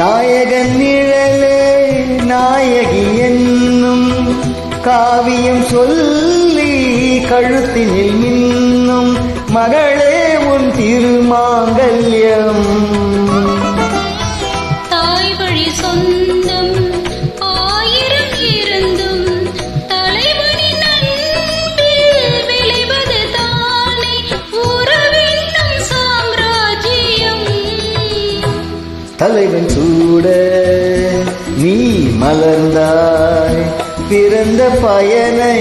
நாயகன் நிழலே நாயகி என்னும் காவியம் சொல்லி கழுத்தினில் மின்னும் மகளே உன் திருமாங்கல்யம். தாய் வழி சொந்தம் ஆயிரம் இருந்தும் தலைவனின் அன்பில் விளைவது தானே உறவென்னும் சாம்ராஜ்யம். தலைவன் சூட நீ மலர்ந்தாய் பிறந்த பயனை